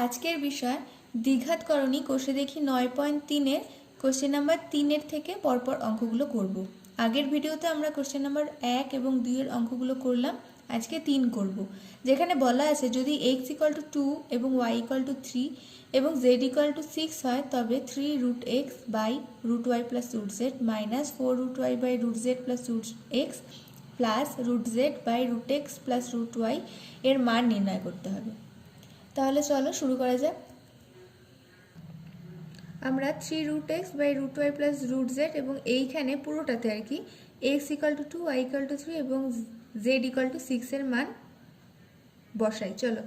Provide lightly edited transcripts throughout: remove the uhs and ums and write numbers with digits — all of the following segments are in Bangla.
আজকের বিষয় দ্বিঘাতকরণী কোষে দেখি 9.3-এর কোশ্চেন নাম্বার 3-এর থেকে পরপর অঙ্কগুলো করব। আগের ভিডিওতে আমরা কোশ্চেন নাম্বার 1 এবং 2-এর অঙ্কগুলো করলাম, আজকে 3 করব। যেখানে বলা আছে যদি x=2 এবং y=3 এবং z=6 হয় তবে 3√x/√y+√z -4√y/√z+√x প্লাস √z/√x+√y এর মান নির্ণয় করতে হবে। তাহলে চলো শুরু করা যাক। আমরা 3√x/√y+√z এবং এইখানে পুরোটাতে আর কি x=2 y=3 এবং z=6 এর মান বসাই। চলো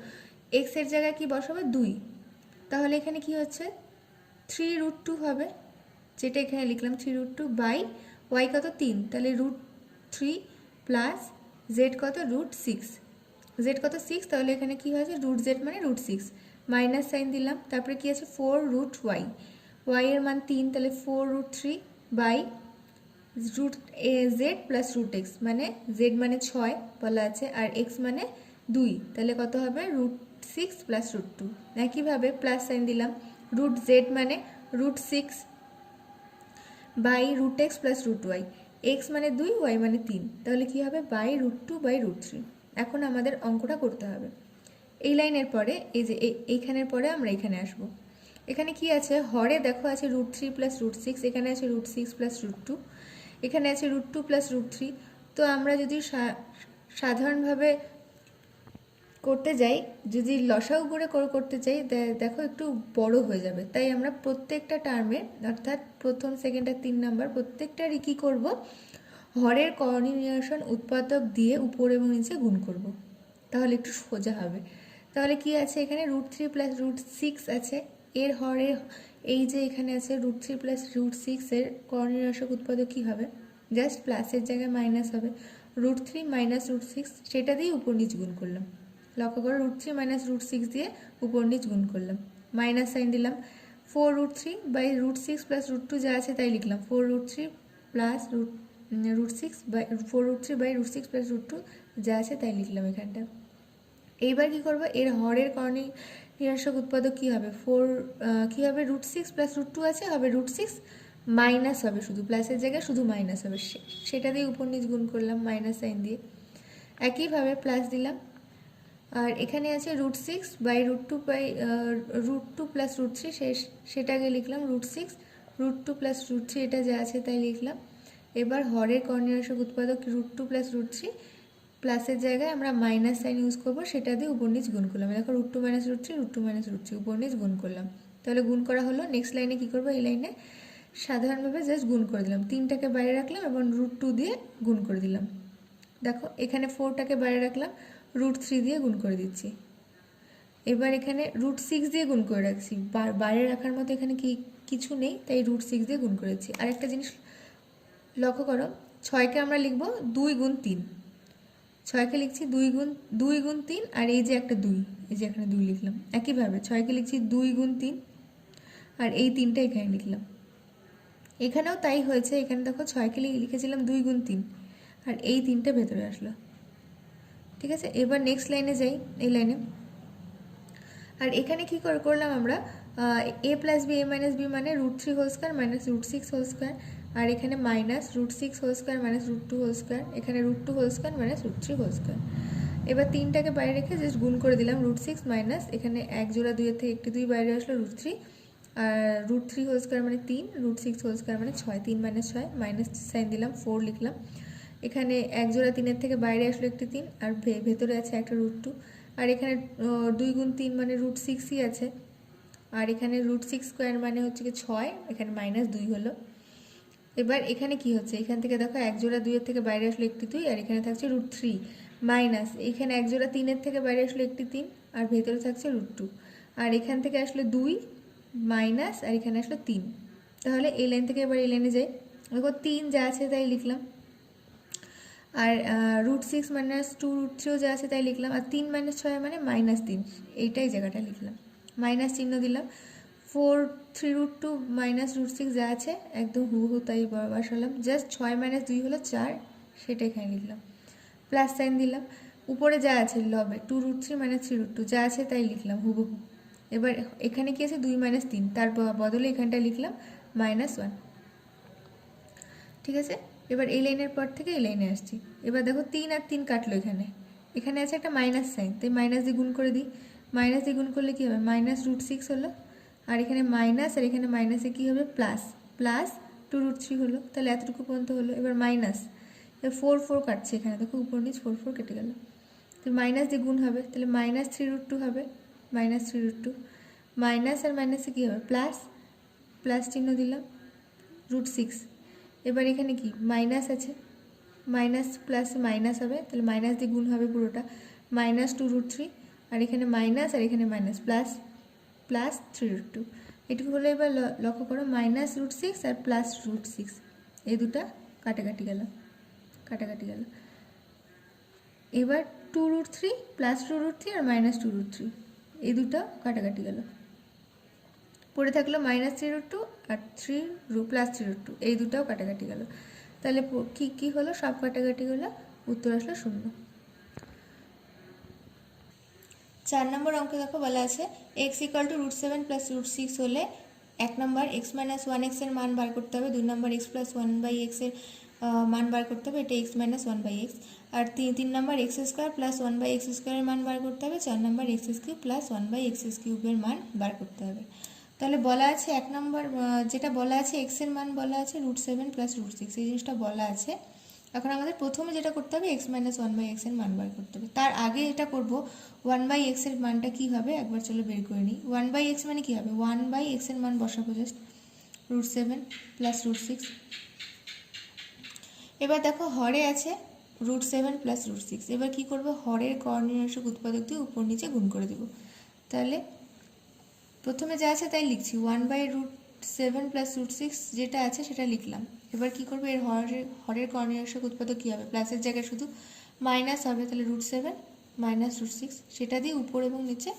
x এর জায়গায় কি বসাবো 2, তাহলে এখানে কি হচ্ছে 3√2 হবে, যেটা এখানে লিখলাম 3√2 বাই y কত 3, তাহলে √3 প্লাস z কত √6, z কত 6, তাহলে এখানে কি হয়েছে √z মানে √6, মাইনাস সাইন দিলাম, তারপরে কি আছে 4√y, y এর মান 3, তাহলে 4√3 বাই √z প্লাস √x মানে z মানে 6 বলা আছে আর x মানে 2, তাহলে কত হবে √6 প্লাস √2। একইভাবে প্লাস সাইন দিলাম, √z মানে √6 by √x plus √y, x মানে 2 y মানে 3, তাহলে কি হবে বাই √2/√3। এখন আমাদের অঙ্কটা করতে হবে। এই লাইনের পরে এই যে এইখানের পরে আমরা এখানে আসব। এখানে কি আছে হরে দেখো আছে √3 প্লাস √6, এখানে আছে √6 প্লাস √2, এখানে আছে √2 প্লাস √3। তো আমরা যদি সাধারণভাবে করতে যাই, যদি লসাগু করে করতে চাই দেখো একটু বড় হয়ে যাবে, তাই আমরা প্রত্যেকটা টার্মের অর্থাৎ প্রথম সেকেন্ড আর 3 নাম্বার প্রত্যেকটারই কী করব হরের কোঅর্ডিনেশন উৎপাদক দিয়ে উপর এবং নিচে গুণ করব, তাহলে একটু সোজা হবে। তাহলে কি আছে এখানে √3 প্লাস √6 আছে, এর হরের এই যে এখানে আছে √3 প্লাস √6 এর কোঅর্ডিনেশন উৎপাদক কী হবে জাস্ট প্লাসের জায়গায় মাইনাস হবে, √3 মাইনাস √6 সেটা দিয়ে উপর নিচ গুণ করলাম। লক্ষ্য করো √3 মাইনাস √6 দিয়ে উপর নিচ গুণ করলাম, মাইনাস সাইন দিলাম, 4√3 বাই √6 প্লাস √2 যা আছে তাই লিখলাম, 4√3 প্লাস √6 বাই 4√3 বাই √6 প্লাস √2 যা আছে তাই লিখলাম এখানটা। এইবার কি করব এর হরের নিরসক উৎপাদক কি হবে কি হবে √6 প্লাস √2 আছে হবে √6 মাইনাস হবে, শুধু প্লাসের জায়গায় শুধু মাইনাস হবে, সেটা দিয়ে উপর নিচ গুণ করলাম মাইনাস সাইন দিয়ে। একইভাবে প্লাস দিলাম, আর এখানে আছে √6 বাই √2 প্লাস √3 সেটাকে লিখলাম √6 √2 প্লাস √3 এটা যা আছে তাই লিখলাম। এবার হরের কর্ণীয়সক উৎপাদক √2 প্লাস √3 প্লাসের জায়গায় আমরা মাইনাস সাইন ইউজ করবো, সেটা দিয়ে উপর নিচ গুণ করলাম। দেখো √2 মাইনাস √3 √2 মাইনাস √3 উপর নিচ গুণ করলাম, তাহলে গুণ করা হলো। নেক্সট লাইনে কী করবো এই লাইনে সাধারণভাবে জাস্ট গুণ করে দিলাম, 3টাকে বাইরে রাখলাম এবং √2 দিয়ে গুণ করে দিলাম। দেখো এখানে 4টাকে বাইরে রাখলাম, √3 দিয়ে গুণ করে দিচ্ছি। এবার এখানে √6 দিয়ে গুণ করে রাখছি, বাইরে রাখার মতো এখানে কিছু নেই, তাই √6 দিয়ে গুণ করেছি। আরেকটা জিনিস লক্ষ্য করো, 6কে আমরা লিখবো 2 গুণ 3, 6কে লিখছি 2 গুণ 3 আর এই যে একটা 2, এই যে এখানে 2 লিখলাম। একইভাবে 6কে লিখছি 2 গুণ 3 আর এই 3টা এখানে লিখলাম। এখানেও তাই হয়েছে, এখানে দেখো 6কে লিখেছিলাম 2 গুণ 3 আর এই 3টা ভেতরে আসলো। ঠিক আছে, এবার নেক্সট লাইনে যাই, এই লাইনে আর এখানে কি করলাম আমরা a plus b a minus b মানে √3 whole square minus √6 whole square, আর এখানে minus √6 whole square minus √2 whole square, এখানে √2 whole square minus √3 whole square. এবার 3টাকে বাইরে রেখে জাস্ট গুণ করে দিলাম, √6 মাইনাস এখানে এক জোড়া 2 এর থেকে একটি 2 বাইরে আসলো √3 আর √3 হোল স্কয়ার মানে 3, √6 হোল স্কয়ার মানে 6, 3 মাইনাস 6 মাইনাস সাইন দিলাম, 4 লিখলাম। এখানে এক জোড়া 3 এর থেকে বাইরে আসলো একটি 3 আর ভেতরে আছে একটা √2, আর এখানে 2 গুণ 3 মানে √6ই আছে, আর এখানে √6 স্কোয়ার মানে হচ্ছে কি 6, এখানে মাইনাস 2 হলো। এবার এখানে কি হচ্ছে এখান থেকে দেখো এক জোড়া 2 এর থেকে বাইরে আসলো একটি 2 আর এখানে থাকছে √3 মাইনাস এখানে এক জোড়া 3 এর থেকে বাইরে আসলো একটি 3 আর ভেতরে থাকছে √2, আর এখান থেকে আসলো 2 মাইনাস আর এখানে আসলো 3। তাহলে এই লাইন থেকে এবার এই লাইনে যাই, দেখো 3 যা আছে তাই লিখলাম, আর √6 মাইনাস 2 √3ও যা আছে তাই লিখলাম, আর 3 মাইনাস 6 মানে মাইনাস 3, এইটাই জায়গাটা লিখলাম, মাইনাস চিহ্ন দিলাম। 4 3√2 মাইনাস √6 যা আছে একদম হুবহু তাই বসালাম, জাস্ট 6 মাইনাস 2 হলো 4, সেটা এখানে লিখলাম। প্লাস সাইন দিলাম, উপরে যা আছে লবে 2√3 মাইনাস 3√2 যা আছে তাই লিখলাম হুবহু। এবার এখানে কি আছে 2 - 3, তার বদলে এখানটা লিখলাম -1। ঠিক আছে, এবার এই লাইনের পর থেকে এই লাইনে আসছি। এবার দেখো 3 আর 3 কাটলো, এখানে এখানে আছে একটা মাইনাস সাইন, তাই মাইনাস দিয়ে গুণ করে দিই। মাইনাস দিয়ে গুণ করলে কী হবে, -√6 হলো। আর এখানে মাইনাস, আর এখানে মাইনাসে কী হবে, প্লাস, প্লাস 2√3 হলো। তাহলে এতটুকু পর্যন্ত হলো। এবার মাইনাস, 4 কাটছে এখানে, দেখো উপর নিচ 4 কেটে গেল। তো মাইনাস দিয়ে গুণ হবে, তাহলে -3√2 হবে, -3√2। মাইনাস আর মাইনাসে কী হবে, প্লাস, প্লাস চিহ্ন দিলাম, √6। এবার এখানে কি মাইনাস আছে, মাইনাস প্লাস মাইনাস হবে, তাহলে মাইনাস দিয়ে গুণ হবে পুরোটা, -2√3। আর এখানে মাইনাস আর এখানে মাইনাস, প্লাস, প্লাস 3√2। এটুকু হলো। এবার লক্ষ্য করো -√6 আর +√6, এই দুটা কাটাকাটি গেল, কাটাকাটি গেল। এবার 2√3 +2√3 আর -2√3, এই দুটো কাটাকাটি গেল। পড়ে থাকলো -3√2 আর +3√2, এই দুটাও কাটাকাটি গেল। তাহলে কি কি হলো, সব কাটাকাটি হলো, উত্তর আসলো 0। 4 নম্বর অঙ্কে দেখো বলা আছে x = √7 + √6 হলে 1 নম্বর x - 1x এর মান বার করতে হবে, 2 নম্বর x + 1/x এর মান বার করতে হবে, এটা x - 1/x। আর 3 নম্বর x² + 1/x² এর মান বার করতে হবে, 4 নম্বর x³ + 1/x³ এর মান বার করতে হবে। তাহলে বলা আছে 1 নম্বর যেটা বলা আছে x এর মান বলা আছে √7 + √6, এই জিনিসটা বলা আছে। এখন আমাদের প্রথমে যেটা করতে হবে x - 1/x এর মান বার করতে হবে। তার আগে এটা করব 1/x এর মানটা কি হবে একবার চলো বের করে নিই। 1/x মানে কি হবে, 1/x এর মান বসাবো জাস্ট, √7 + √6। এবার দেখো হরে আছে √7 + √6। এবার কি করব, হরের কর্ণীয়সক উৎপাদক দিয়ে উপর নিচে গুণ করে দেব। তাহলে প্রথমে যা আছে তাই লিখছি, 1/√7 + √6 যেটা আছে সেটা লিখলাম। এবার কি করবো, এর হরের কর্ণীয়সক উৎপাদক কী হবে, প্লাসের জায়গায় শুধু মাইনাস হবে, তাহলে √7 - √6, সেটা দিয়ে উপর এবং নিচে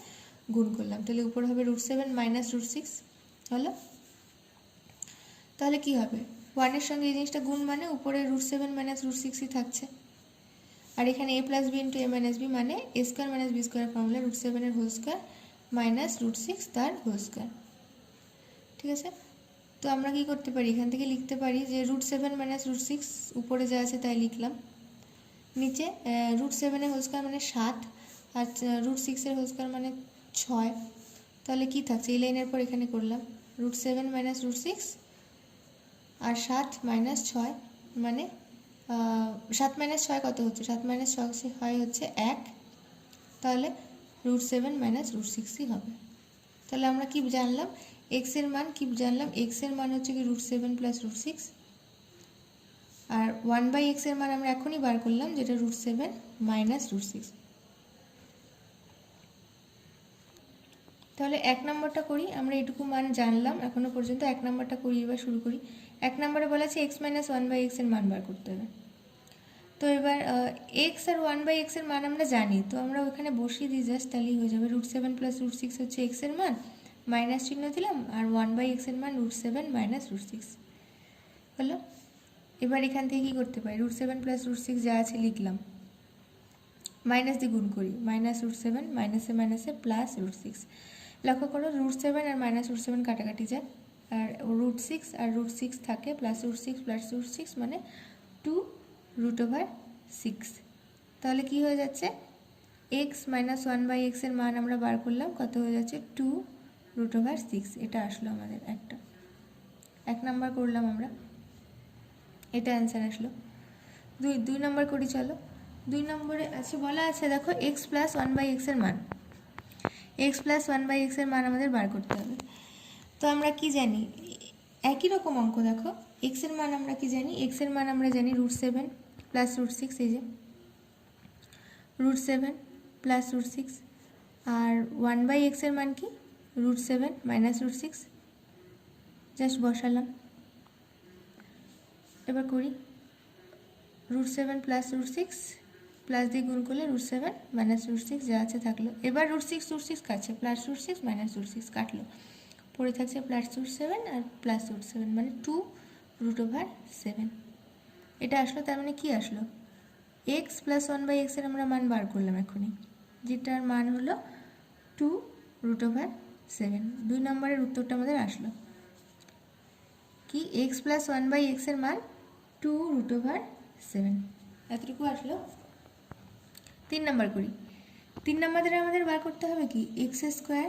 গুণ করলাম। তাহলে উপর হবে √7 - √6 হলো। তাহলে কি হবে, 1-এর সঙ্গে এই জিনিসটা গুণ মানে উপরে √7 - √6ই থাকছে। আর এখানে a + b × a - b মানে a² - b² ফর্মুলা, √7 এর হোল স্কোয়ার -√6 তার হোল স্কোয়ার। ঠিক আছে, তো আমরা কি করতে পারি, এখান থেকে লিখতে পারি যে √7 - √6 উপরে যা আছে তাই লিখলাম, নিচে √7 এর হোল স্কোয়ার মানে 7, আর √6 এর হোল স্কোয়ার মানে 6। তাহলে কি থাকছে, এই লাইনের পর এখানে করলাম √7 - √6 আর 7 - 6 মানে 7 - 6 কত হচ্ছে, 7 - 6 হচ্ছে 1, তাহলে √7 - √6ই হবে। তাহলে আমরা কি জানলাম, x এর মান কি জানলাম, x এর মান হচ্ছে কি √7 + √6, আর 1/x এর মান আমরা এখনই বার করলাম, যেটা √7 - √6। তাহলে 1 নম্বরটা করি, আমরা এটুকু মান জানলাম এখনো পর্যন্ত। 1 নম্বরটা করি, এবার শুরু করি। 1 নম্বরে বলা আছে x - 1/x এর মান বার করতে হবে। তো এবার x আর 1/x এর মান আমরা জানি, তো আমরা ওখানে বসিয়ে দিই জাস্ট, তাহলেই হয়ে যাবে। √7 + √6 হচ্ছে x এর মান, মাইনাস চিহ্ন দিলাম, আর 1/x এর মান √7 - √6 হলো। এবার এখান থেকে কী করতে পারি, √7 + √6 যা আছে লিখলাম, মাইনাস দিয়ে গুণ করি, -√7 মাইনাসে মাইনাসে +√6। লক্ষ্য করো √7 আর -√7 কাটাকাটি যায়, আর √6 আর √6 থাকে, +√6 +√6 মানে 2√6। তাহলে কি হয়ে যাচ্ছে, x - 1/x এর মান আমরা বার করলাম, কত হয়ে যাচ্ছে 2√6। এটা আসলো আমাদের একটা 1 নাম্বার করলাম আমরা, এটা অ্যান্সার আসলো। 2 নম্বর করি চলো। 2 নম্বরে আছে বলা আছে দেখো x + 1/x এর মান, x + 1/x এর মান আমাদের বার করতে হবে। তো আমরা কি জানি, একই রকম অঙ্ক দেখো, x এর মান আমরা কি জানি, x এর মান আমরা জানি √7 + √6, এই যে √7 + √6, আর 1/x এর মান কি √7 - √6, জাস্ট বসালাম। এবার করি √7 + √6 প্লাস দিয়ে গুণ করলে √7 - √6 যা আছে থাকলো। এবার √6 কাটছে, +√6 -√6 কাটলো, পড়ে থাকছে +√7 আর +√7 মানে 2√7। এটা আসলো, তার মানে কি আসলো, x + 1/x এর আমরা মান বার করলাম এখনই, যেটার মান হলো 2√7। 7। 2 নম্বরের উত্তরটা আমাদের আসলো কি x প্লাস 1/x এর মান 2√7, এতটুকু আসলো। 3 নম্বর করি। 3 নম্বরে আমাদের বার করতে হবে কি এক্স স্কোয়ার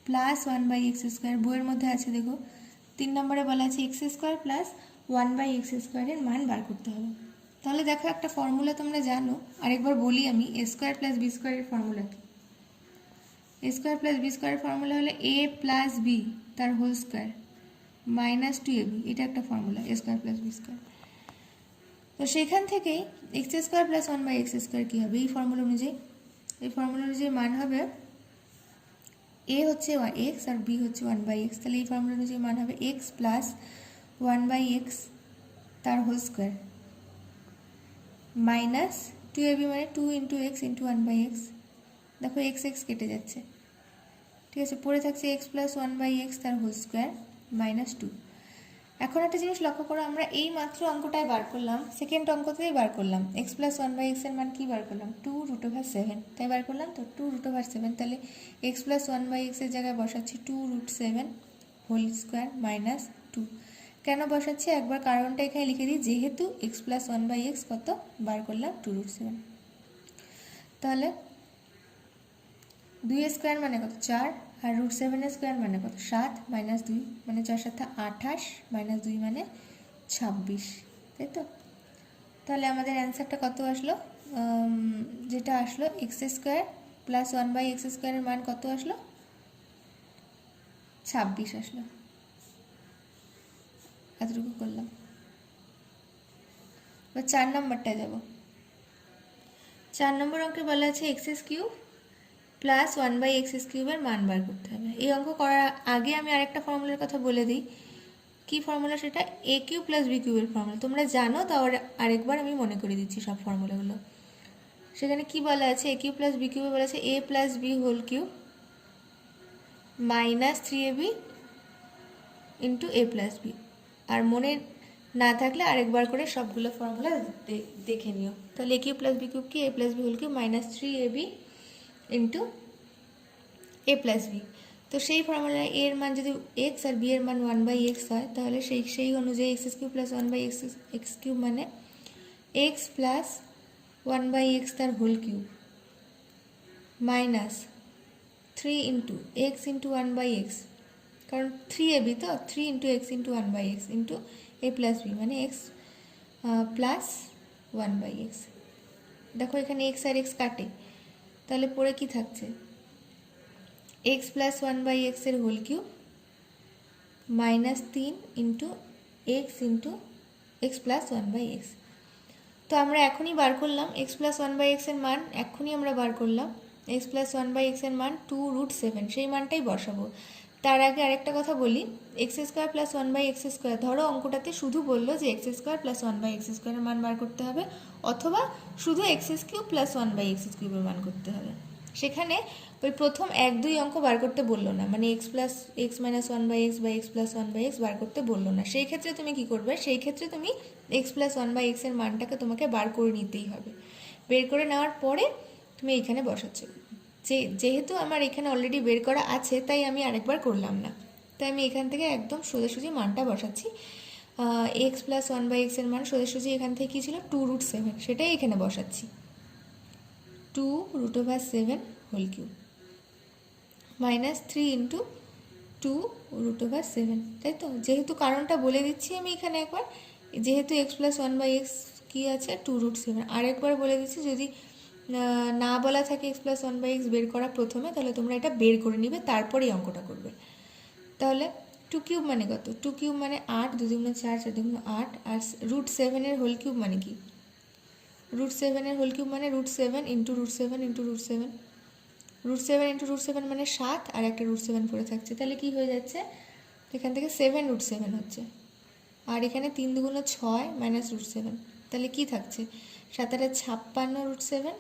প্লাস 1/x², বইয়ের মধ্যে আছে দেখো 3 নম্বরে বলা আছে এক্স স্কোয়ার প্লাস 1/x² এর মান বার করতে হবে। তাহলে দেখো একটা ফর্মুলা তোমরা জানো, আরেকবার বলি আমি, a² + b² এর ফর্মুলা কি? a² + b² এর ফর্মুলা হলো a + b তার হোল স্কোয়ার -2ab, এটা একটা ফর্মুলা a² + b²। তো সেখান থেকেই x² + 1/x² কি হবে এই ফর্মুলা অনুযায়ী? এই ফর্মুলা অনুযায়ী মান হবে a হচ্ছে x আর b হচ্ছে 1/x, তাহলে এই ফর্মুলা অনুযায়ী মান হবে x + 1/x তার হোল স্কোয়ার -2ab মানে 2 × x × 1/x। দেখো x কেটে যাচ্ছে, ঠিক আছে, পড়ে থাকছে x + 1/x তার হোল স্কোয়ার -2। এখন একটা জিনিস লক্ষ্য করো, আমরা এই মাত্র অঙ্কটাই বার করলাম, সেকেন্ড অঙ্কতেই বার করলাম x + 1/x এর মান কি বার করলাম 2√7, তাই বার করলাম তো 2√7। তাহলে x + 1/x এর জায়গায় বসাচ্ছি 2√7 হোল স্কোয়ার -2। কেন বসাচ্ছি একবার কারণটা এখানে লিখে দিই, যেহেতু x + 1/x কত বার করলাম 2√7। তাহলে 2² মানে কত 4, আর √7² মানে কত 7 -2 মানে 4 × 7 = 28 -2 মানে 26, তাই তো? তাহলে আমাদের অ্যান্সারটা কত আসলো? যেটা আসলো x² + 1/x² এর মান কত আসলো? 26 আসলো। এতটুকু করলাম। এবার 4 নম্বরটায় যাব। 4 নম্বর অঙ্কে বলা আছে x³ + 1/x³ এর মান বার করতে হবে। এই অঙ্ক করার আগে আমি আরেকটা ফর্মুলার কথা বলে দিই। কি ফর্মুলা সেটা? a³ + b³ এর ফর্মুলা তোমরা জানো, তাও আরেকবার আমি মনে করে দিচ্ছি সব ফর্মুলাগুলো। সেখানে কি বলা আছে? a³ + b³ এ বলা আছে a + b whole cube -3ab × a + b। আর মনে না থাকলে আরেকবার করে সবগুলো ফর্মুলা দেখে নিও। তাহলে a³ + b³ কি a + b whole cube -3ab × a + b। তো সেই ফর্মুলায় a এর মান যদি x আর b এর মান 1/x হয়, তাহলে সেই অনুযায়ী x³ + 1/x³ মানে x + 1/x তার হোল কিউব -3 × x × 1/x, কারণ 3ab তো 3 × x × 1/x × a + b মানে x + 1/x। দেখো এখানে x আর x কাটে, তাহলে পরে কি থাকছে x + 1/x এর whole cube -3 × x × x + 1/x। তো আমরা এখনই বার করলাম x + 1/x এর মান, এখনই আমরা বার করলাম x + 1/x এর মান 2√7, সেই মানটাই বসাবো। তার আগে আরেকটা কথা বলি, x² + 1/x², ধরো অঙ্কটাতে শুধু বললো যে x² + 1/x² এর মান বার করতে হবে, অথবা শুধু x³ + 1/x³ এর মান করতে হবে। সেখানে ওই প্রথম 1-2 অঙ্ক বার করতে বললো না, মানে x - 1/x বা x + 1/x বার করতে বললো না। সেই ক্ষেত্রে তুমি কি করবে? সেই ক্ষেত্রে তুমি x + 1/x এর মানটাকে তোমাকে বার করে নিতেই হবে। বের করে নেওয়ার পরে তুমি এখানে বসাচ্ছ। যেহেতু আমার এখানে অলরেডি বের করা আছে, তাই আমি আরেকবার করলাম না, তাই আমি এখান থেকে একদম সোজাসুজি মানটা বসাচ্ছি। x + 1/x এর মান সোজাসুজি এখান থেকে কী ছিল 2√7, সেটাই এখানে বসাচ্ছি 2√7 হোল কিউব -3 × 2√7, তাই তো? যেহেতু কারণটা বলে দিচ্ছি আমি এখানে একবার, যেহেতু x + 1/x কী আছে 2√7, আরেকবার বলে দিচ্ছি যদি না বলা থাকে x + 1/x বের করা প্রথমে, তাহলে তোমরা এটা বের করে নিবে, তারপরেই অঙ্কটা করবে। তাহলে 2³ মানে কত? 2³ মানে 8, 2 × 4, 4 × 8, আর √7 এর হোল কিউব মানে কি? √7 এর হোল কিউব মানে √7 × √7 × √7, √7 × √7 মানে 7, আর একটা √7 পড়ে থাকছে, তাহলে কি হয়ে যাচ্ছে? এখান থেকে 7√7 হচ্ছে, আর এখানে 3 × 2 = 6 -√7, তাহলে কি থাকছে 7 × 8 = 56 √7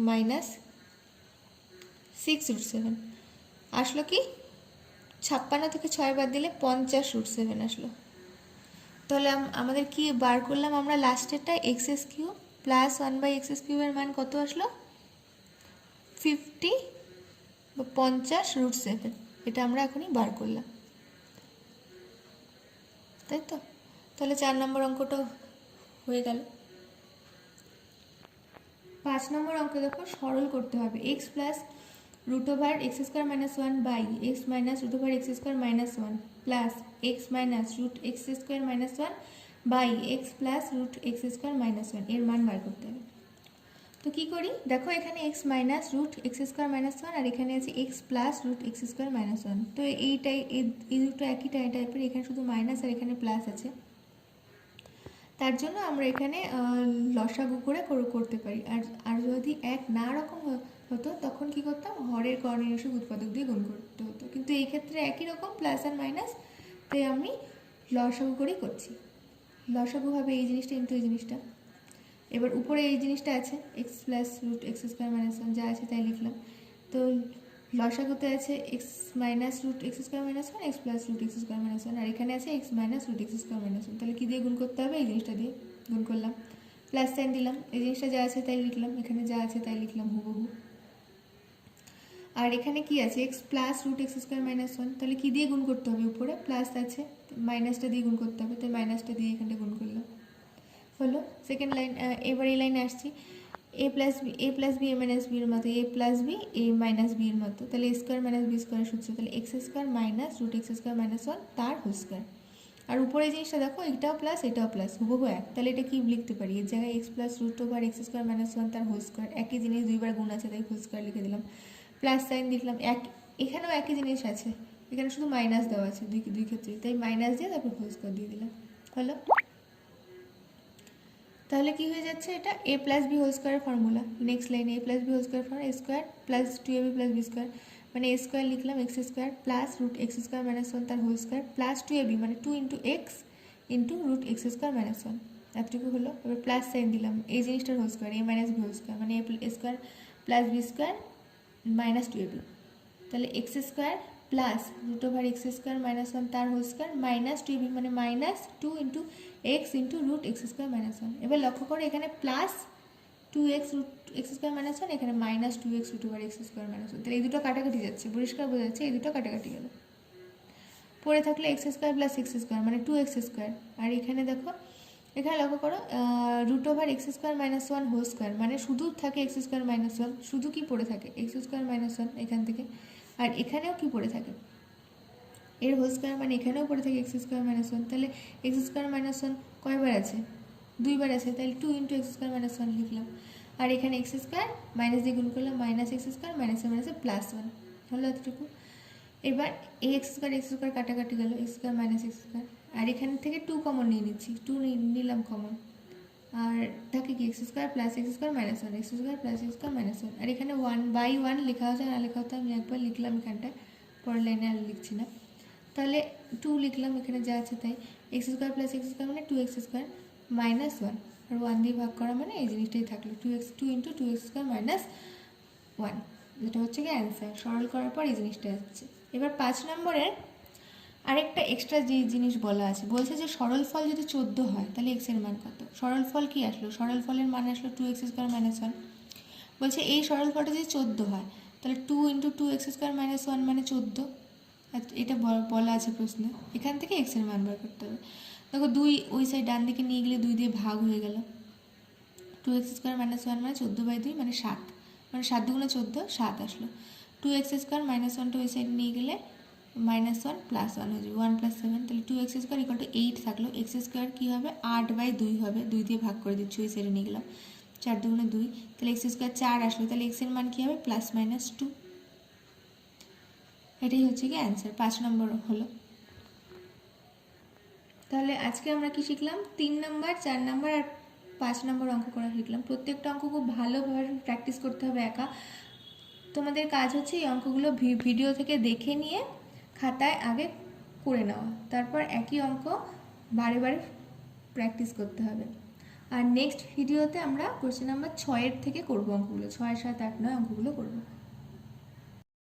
-6√7 আসলো কি 56 থেকে 6 বাদ দিলে 50√7 আসলো। তাহলে আমাদের কি বার করলাম আমরা লাস্টেরটা x³ + 1/x³ এর মান কত আসলো 50 বা 50√7, এটা আমরা এখনই বার করলাম, তাই তো? তাহলে 4 নম্বর অঙ্কটা হয়ে গেল। 5 নম্বর অঙ্কে দেখো সরল করতে হবে x plus root over x square minus one by x minus root over x square minus one plus x minus root x square minus one by x plus root x square minus one এর মান বার করতে হবে। তো কী করি দেখো, এখানে x minus root x square minus one আর এখানে আছে x plus root x square minus one. তো এইটাই এই দুটো একই টাইপের, এখানে শুধু মাইনাস আর এখানে প্লাস আছে, তার জন্য আমরা এখানে লসাগু করে করতে পারি। আর যদি এক না রকম হতো তখন কি করতাম, হরের কর্ণীয়সূক উৎপাদক দিয়ে গুণ করতে হতো, কিন্তু এই ক্ষেত্রে একই রকম প্লাস আর মাইনাস, তাই আমি লসাগু করেই করছি। লসাগু হবে এই জিনিসটা ইন্টু এই জিনিসটা। এবার উপরে এই জিনিসটা আছে x plus root x square minus one, যা আছে তাই লিখলাম। তো লসাগুতে আছে x minus root x square minus one, x plus root x square minus one, আর এখানে আছে x minus root x square minus one. তাহলে কী দিয়ে গুণ করতে হবে, এই জিনিসটা দিয়ে গুণ করলাম, প্লাস সাইন দিলাম, এই জিনিসটা যা আছে তাই লিখলাম, এখানে যা আছে তাই লিখলাম হুবহু। আর এখানে কি আছে x plus root x square minus one, তাহলে কী দিয়ে গুণ করতে হবে, উপরে প্লাস আছে মাইনাসটা দিয়ে গুণ করতে হবে, তাই মাইনাসটা দিয়ে এখানটা গুণ করলাম, হলো সেকেন্ড লাইন। এবার এই লাইনে আসছি এ প্লাস বি এ মাইনাস বির মতো, এ plus B A minus B এর মতো, তাহলে এ স্কোয়ার মাইনাস বি স্কোয়ারের সূত্র, তাহলে x square minus root x square minus one তার হোল স্কোয়ার। আর উপরে জিনিসটা দেখো এটাও প্লাস এটাও প্লাস হুবহু এক, তাহলে এটা কি লিখতে পারি, এর জায়গায় x plus root over x square minus one তার হোল স্কোয়ার, একই জিনিস দুইবার গুণ আছে তাই হোল স্কোয়ার লিখে দিলাম, প্লাস সাইন দিলাম, এখানেও একই জিনিস আছে, এখানে শুধু মাইনাস দেওয়া আছে দুই ক্ষেত্রে, তাই মাইনাস দিয়ে তারপর হোল স্কোয়ার দিয়ে দিলাম, হলো। তাহলে কি হয়ে যাচ্ছে, এটা এ প্লাস বি হোল স্কোয়ারের ফর্মুলা। নেক্সট লাইনে a plus b whole square formula, a square plus 2ab plus b square, মানে এ স্কোয়ার লিখলাম x square plus root x square minus one তার হোল স্কোয়ার প্লাস 2ab মানে 2 into x into root x square minus one, এতটুকু হলো। এবার প্লাস সাইন দিলাম এই জিনিসটার whole square, a minus b whole square মানে a square plus b square minus 2ab, তাহলে x square plus root over x square minus one তার হোল স্কোয়ার মাইনাস 2ab মানে minus 2 into x into root x square minus one. এবার লক্ষ্য করে এখানে plus 2x root x square minus one, এখানে minus 2x root over x square minus one, তাহলে এই দুটো কাটাকাটি যাচ্ছে, পরিষ্কার বোঝা যাচ্ছে এই দুটো কাটাকাটি গেল, পরে থাকলে x square plus x square মানে 2x স্কোয়ার। আর এখানে দেখো এখানে লক্ষ্য করো root over x square minus one whole square মানে শুধু থাকে এক্স স্কোয়ার মাইনাস ওয়ান, শুধু কি পড়ে থাকে এক্স স্কোয়ার মাইনাস ওয়ান এখান থেকে, আর এখানেও কি পড়ে থাকে এর হোল স্কোয়ার মানে এখানেও পড়ে থাকে এক্স স্কোয়ার মাইনাস ওয়ান, তাহলে এক্স স্কোয়ার মাইনাস ওয়ান কয়বার আছে, দুইবার আছে, তাহলে 2 into x square minus one লিখলাম। আর এখানে এক্স স্কোয়ার মাইনাস দিয়ে গুণ করলাম মাইনাস এক্স স্কোয়ার মাইনাসে মাইনাসে প্লাস ওয়ান, হলো এতটুকু। এবার এই এক্স স্কোয়ার কাটাকাটি গেল, x square minus x square, আর এখান থেকে 2 কমন নিয়ে নিচ্ছি, 2 নিলাম কমন, আর থাকে কি x square plus x square minus one, x square plus x square minus one, আর এখানে 1/1 লেখা হতো না লেখা হতো আমি একবার লিখলাম এখানটায়, পরের লাইনে আর লিখছি না, তাহলে 2 লিখলাম, এখানে যা আছে তাই, x square plus x square মানে 2x স্কোয়ার মাইনাস ওয়ান, আর 1 দিয়ে ভাগ করা মানে এই জিনিসটাই থাকলো 2 into 2x square minus one, যেটা হচ্ছে কি অ্যান্সার। সরল করার পর এই জিনিসটা আসছে। এবার 5 নম্বরের আরেকটা এক্সট্রা যে জিনিস বলা আছে, বলছে যে সরল ফল যদি 14 হয় তাহলে এক্স এর মান কত। সরল ফল কি আসলো, সরল ফলের মান আসলো 2x স্কোয়ার মাইনাস ওয়ান। বলছে এই সরল ফলটা যদি 14 হয় তাহলে 2 into 2x square minus one মানে 14, এটা বলা আছে প্রশ্নে, এখান থেকে এক্স এর মান বার করতে হবে। দেখো 2 ওই সাইড ডান দিকে নিয়ে গেলে 2 দিয়ে ভাগ হয়ে গেল, 2x স্কোয়ার মাইনাস ওয়ান মানে 14/2 মানে 7, মানে 7 দুগুণে 14 7 আসলো। 2x স্কোয়ার মাইনাস ওয়ানটা ওই সাইড নিয়ে গেলে মাইনাস ওয়ান প্লাস ওয়ান হয়ে যাবে 1 + 7, তাহলে 2x স্কোয়ার ইকুয়াল টু 8 থাকলো, এক্স স্কোয়ার কী হবে 8/2 হবে, 2 দিয়ে ভাগ করে দিচ্ছি ওই সাইডে নিয়ে গেলাম, 4 দুগুণে 2, তাহলে এক্স স্কোয়ার 4 আসলো, তাহলে এক্স এর মান কী হবে +-2, এটাই হচ্ছে কি অ্যান্সার। 5 নম্বর হলো। তাহলে আজকে আমরা কি শিখলাম, 3 নম্বর 4 নম্বর আর 5 নম্বর অঙ্ক করা শিখলাম। প্রত্যেকটা অঙ্ক খুব ভালোভাবে প্র্যাকটিস করতে হবে একা। তোমাদের কাজ হচ্ছে এই অঙ্কগুলো ভিডিও থেকে দেখে নিয়ে খাতায় আগে করে নেওয়া, তারপর একই অঙ্ক বারে বারে প্র্যাকটিস করতে হবে। আর নেক্সট ভিডিওতে আমরা কোশ্চেন নাম্বার 6 থেকে করবো অঙ্কগুলো, 6, 7, 8, 9 অঙ্কগুলো করবো।